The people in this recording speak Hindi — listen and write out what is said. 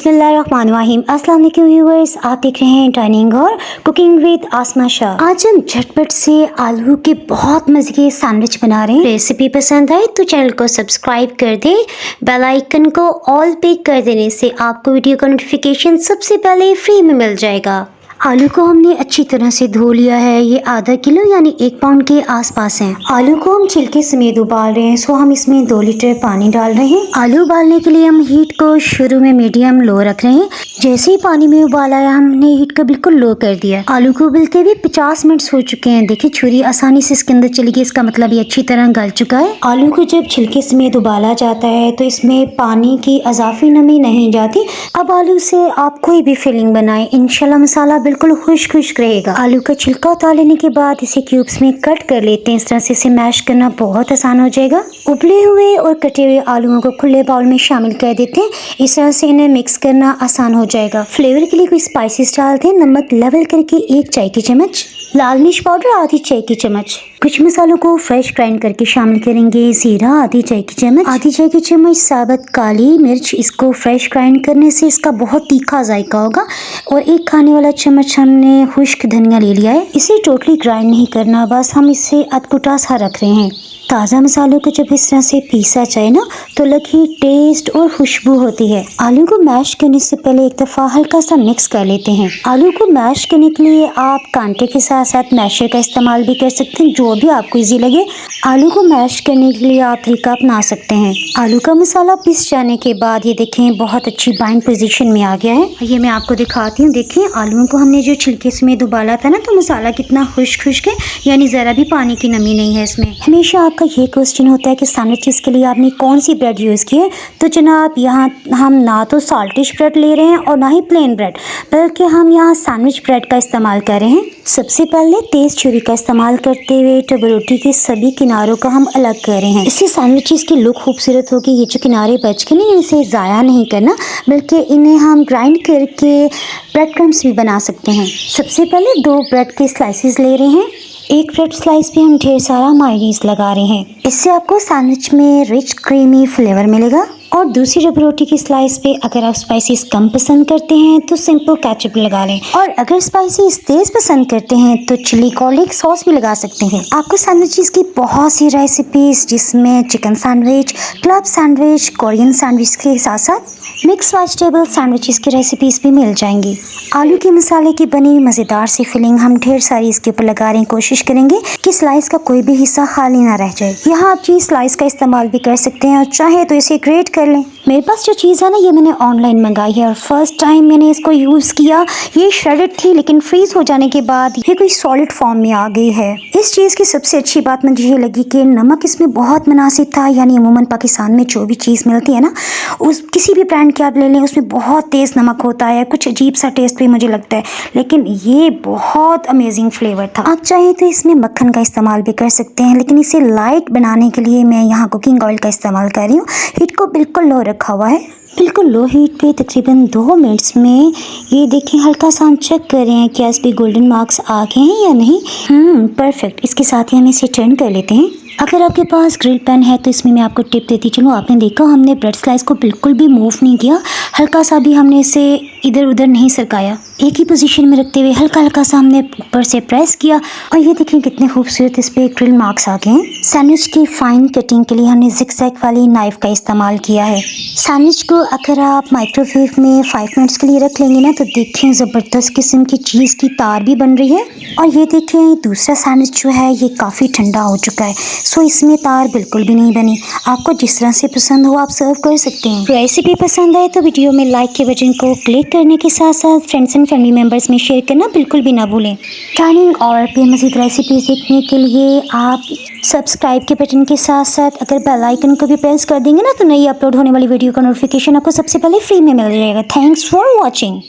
बिस्मिल्लाहिर्रहमानिर्रहीम। अस्सलाम वालेकुम व्यूअर्स, आप देख रहे हैं डाइनिंग और कुकिंग विद आसमा शाह। आज हम झटपट से आलू के बहुत मजे के सैंडविच बना रहे हैं। रेसिपी पसंद आए तो चैनल को सब्सक्राइब कर दें, बेल आइकन को ऑल पे कर देने से आपको वीडियो का नोटिफिकेशन सबसे पहले फ्री में मिल जाएगा। आलू को हमने अच्छी तरह से धो लिया है। ये आधा किलो यानी 1 पाउंड के आसपास है। आलू को हम छिलके समेत उबाल रहे हैं, सो हम इसमें 2 लीटर पानी डाल रहे हैं। आलू उबालने के लिए हम हीट को शुरू में मीडियम लो रख रहे हैं। जैसे ही पानी में उबाल आया हमने हीट को बिल्कुल लो कर दिया। आलू को उबलते हुए 50 मिनट हो चुके हैं। देखिए छुरी आसानी से इसके अंदर चली गई, इसका मतलब ये अच्छी तरह गल चुका है। आलू को जब छिलके समेत उबाला जाता है तो इसमें पानी की अजाफी नमी नहीं जाती। अब आलू से आप कोई भी फिलिंग बनाएं, इंशाल्लाह मसाला बिल्कुल खुश्क खुश्क रहेगा। आलू का छिलका उतार लेने के बाद इसे क्यूब्स में कट कर लेते हैं। इस तरह से इसे मैश करना बहुत आसान हो जाएगा। उबले हुए और कटे हुए आलूओं को खुले बाउल में शामिल कर देते हैं। इस तरह से इन्हें मिक्स करना आसान हो जाएगा। फ्लेवर के लिए कोई स्पाइसेस डालते हैं। नमक लेवल करके 1 चाय की चम्मच, लाल मिर्च पाउडर आधी चाय की चम्मच, कुछ मसालों को फ्रेश ग्राइंड करके शामिल करेंगे। जीरा आधी चाय की चम्मच, आधी चाय की चम्मच साबुत काली मिर्च। इसको फ्रेश ग्राइंड करने से इसका बहुत तीखा जायका होगा। और 1 खाने वाला चम्मच हमने खुश्क धनिया ले लिया है। इसे टोटली ग्राइंड नहीं करना, बस हम इसे अधकुटा सा रख रहे हैं। ताज़ा मसालों को जब इस तरह से पीसा जाए ना तो अलग ही टेस्ट और खुशबू होती है। आलू को मैश करने से पहले एक दफ़ा हल्का सा मिक्स कर लेते हैं। आलू को मैश करने के लिए आप कांटे के साथ साथ मैशर का इस्तेमाल भी कर सकते हैं, जो भी आपको इजी लगे। आलू को मैश करने के लिए आप तरीका अपना सकते हैं। आलू का मसाला पिस जाने के बाद ये देखें बहुत अच्छी बाइंड पोजीशन में आ गया है। ये मैं आपको दिखाती हूँ। देखें आलूओं को हमने जो छिलके समेत उबाला था ना, तो मसाला कितना खुश्क खुश्क है, यानी ज़रा भी पानी की नमी नहीं है इसमें। हमेशा आपका ये क्वेश्चन होता है कि सैंडविचेस के लिए आपने कौन सी ब्रेड यूज़ की है। तो जनाब यहाँ हम ना तो साल्टिश ब्रेड ले रहे हैं और ना ही प्लेन ब्रेड, बल्कि हम यहाँ सैंडविच ब्रेड का इस्तेमाल कर रहे हैं। सबसे पहले तेज छुरी का इस्तेमाल करते हुए टब रोटी के सभी किनारों का हम अलग कर रहे हैं। इससे सैंडविचेस की लुक खूबसूरत होगी। ये जो किनारे बच के नहीं, इसे ज़ाया नहीं करना, बल्कि इन्हें हम ग्राइंड करके ब्रेड क्रम्स भी बना सकते हैं। सबसे पहले 2 ब्रेड के स्लाइसेस ले रहे हैं। एक ब्रेड स्लाइस पे हम ढेर सारा मायोनीज लगा रहे हैं। इससे आपको सैंडविच में रिच क्रीमी फ्लेवर मिलेगा। और दूसरी रब रोटी की स्लाइस पे अगर आप स्पाइसेस कम पसंद करते हैं तो सिंपल केचप लगा लें, और अगर स्पाइसेस तेज पसंद करते हैं तो चिली गार्लिक सॉस भी लगा सकते हैं। आपको सैंडविचेस की बहुत सी रेसिपीज, जिसमें chicken sandwich, club sandwich, Korean sandwich के साथ साथ मिक्स वेजिटेबल सैंडविचेस की रेसिपीज भी मिल जाएंगी। आलू के मसाले की बनी मज़ेदार सी फिलिंग हम ढेर सारी इसके ऊपर लगा रहे हैं। कोशिश करेंगे कि स्लाइस का कोई भी हिस्सा खाली ना रह जाए। यहाँ आप चीज़ स्लाइस का इस्तेमाल भी कर सकते हैं और चाहे तो इसे ग्रेट कर लें। मेरे पास जो चीज़ है ना, ये मैंने ऑनलाइन मंगाई है और फर्स्ट टाइम मैंने इसको यूज़ किया। ये श्रेडेड थी, लेकिन फ्रीज हो जाने के बाद ये कोई सॉलिड फॉर्म में आ गई है। इस चीज़ की सबसे अच्छी बात मुझे ये लगी कि नमक इसमें बहुत मुनासिब था। यानी अमूमन पाकिस्तान में जो भी चीज़ मिलती है ना, उस किसी भी ब्रांड के आप ले लें, उसमें बहुत तेज़ नमक होता है, कुछ अजीब सा टेस्ट भी मुझे लगता है, लेकिन ये बहुत अमेजिंग फ्लेवर था। आप चाहें तो इसमें मक्खन का इस्तेमाल भी कर सकते हैं, लेकिन इसे लाइट बनाने के लिए मैं यहाँ कुकिंग ऑयल का इस्तेमाल कर रही हूँ। हीट को बिल्कुल लो रखा हुआ है, बिल्कुल लो हीट पे तकरीबन 2 मिनट्स में। ये देखें हल्का सा हम चेक कर रहे हैं कि इस पे गोल्डन मार्क्स आ गए हैं या नहीं। परफेक्ट। इसके साथ ही हम इसे टर्न कर लेते हैं। अगर आपके पास ग्रिल पैन है तो इसमें मैं आपको टिप देती चलूँ। आपने देखा हमने ब्रेड स्लाइस को बिल्कुल भी मूव नहीं किया, हल्का सा भी हमने इसे इधर उधर नहीं सरकाया। एक ही पोजीशन में रखते हुए हल्का हल्का सा हमने ऊपर से प्रेस किया और ये देखें कितने खूबसूरत इस पे ग्रिल मार्क्स आ गए हैं। सैंडविच की फाइन कटिंग के लिए हमने जिगजैग वाली नाइफ का इस्तेमाल किया है। सैंडविच को अगर आप माइक्रोवेव में 5 मिनट्स के लिए रख लेंगे ना, तो देखें ज़बरदस्त किस्म की चीज़ की तार भी बन रही है। और ये देखें दूसरा सैंडविच जो है ये काफ़ी ठंडा हो चुका है, सो इसमें तार बिल्कुल भी नहीं बनी। आपको जिस तरह से पसंद हो आप सर्व कर सकते हैं। रेसिपी पसंद आए तो वीडियो में लाइक के बटन को क्लिक करने के साथ साथ फ्रेंड्स एंड फैमिली मेम्बर्स में शेयर करना बिल्कुल भी ना भूलें। डाइनिंग और मज़ीद रेसिपीज देखने के लिए आप सब्सक्राइब के बटन के साथ साथ अगर बेल आइकन को भी प्रेस कर देंगे ना, तो नई अपलोड होने वाली वीडियो का नोटिफिकेशन आपको सबसे पहले फ्री में मिल जाएगा। Thanks for watching.